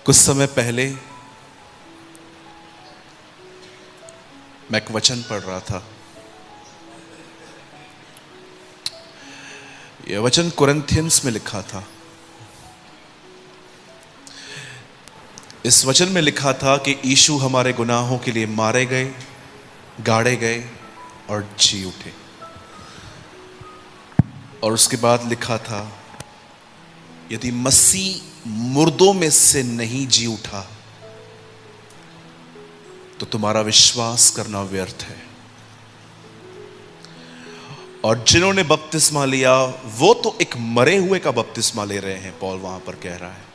कुछ समय पहले मैं एक वचन पढ़ रहा था। यह वचन कुरिन्थियंस में लिखा था। इस वचन में लिखा था कि यीशु हमारे गुनाहों के लिए मारे गए, गाड़े गए और जी उठे। और उसके बाद लिखा था, यदि मसीह मुर्दों में से नहीं जी उठा तो तुम्हारा विश्वास करना व्यर्थ है। और जिन्होंने बपतिस्मा लिया वो तो एक मरे हुए का बपतिस्मा ले रहे हैं, पौल वहां पर कह रहा है।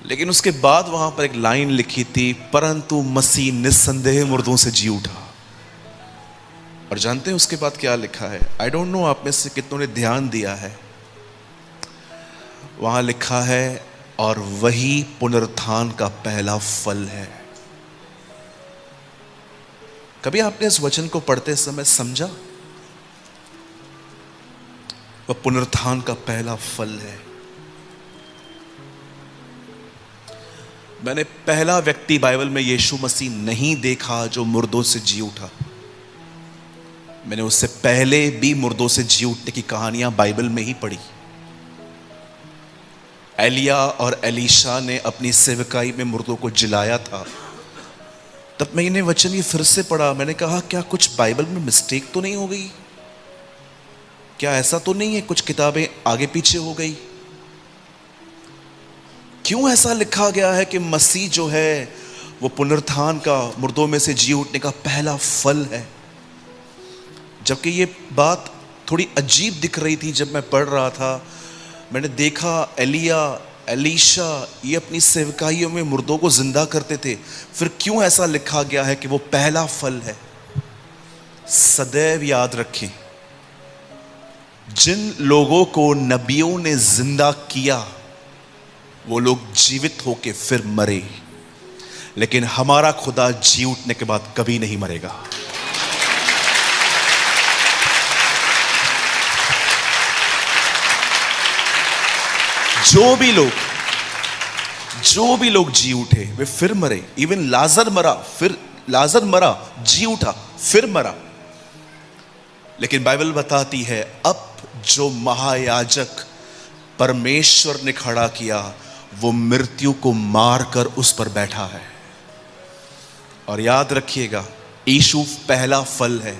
लेकिन उसके बाद वहां पर एक लाइन लिखी थी, परंतु मसीह निस्संदेह मुर्दों से जी उठा। और जानते हैं उसके बाद क्या लिखा है? आई डोंट नो आप में से कितनों ने ध्यान दिया है। वहां लिखा है, और वही पुनरुत्थान का पहला फल है। कभी आपने इस वचन को पढ़ते समय समझा? वह पुनरुत्थान का पहला फल है। मैंने पहला व्यक्ति बाइबल में यीशु मसीह नहीं देखा जो मुर्दों से जी उठा। मैंने उससे पहले भी मुर्दों से जी उठने की कहानियां बाइबल में ही पढ़ी। एलिया और एलीशा ने अपनी सेवकाई में मुर्दों को जिलाया था। तब मैंने वचन ये फिर से पढ़ा। मैंने कहा, क्या कुछ बाइबल में मिस्टेक तो नहीं हो गई? क्या ऐसा तो नहीं है कुछ किताबें आगे पीछे हो गई? क्यों ऐसा लिखा गया है कि मसीह जो है वो पुनरुत्थान का, मुर्दों में से जी उठने का पहला फल है? जबकि ये बात थोड़ी अजीब दिख रही थी जब मैं पढ़ रहा था। मैंने देखा एलिया, एलीशा ये अपनी सेवकाइयों में मुर्दों को जिंदा करते थे। फिर क्यों ऐसा लिखा गया है कि वो पहला फल है? सदैव याद रखें, जिन लोगों को नबियों ने जिंदा किया वो लोग जीवित होके फिर मरे, लेकिन हमारा खुदा जी उठने के बाद कभी नहीं मरेगा। जो भी लोग जी उठे वे फिर मरे। इवन लाजर मरा, फिर लाजर मरा, जी उठा, फिर मरा। लेकिन बाइबल बताती है, अब जो महायाजक परमेश्वर ने खड़ा किया वो मृत्यु को मारकर उस पर बैठा है। और याद रखिएगा, यीशु पहला फल है।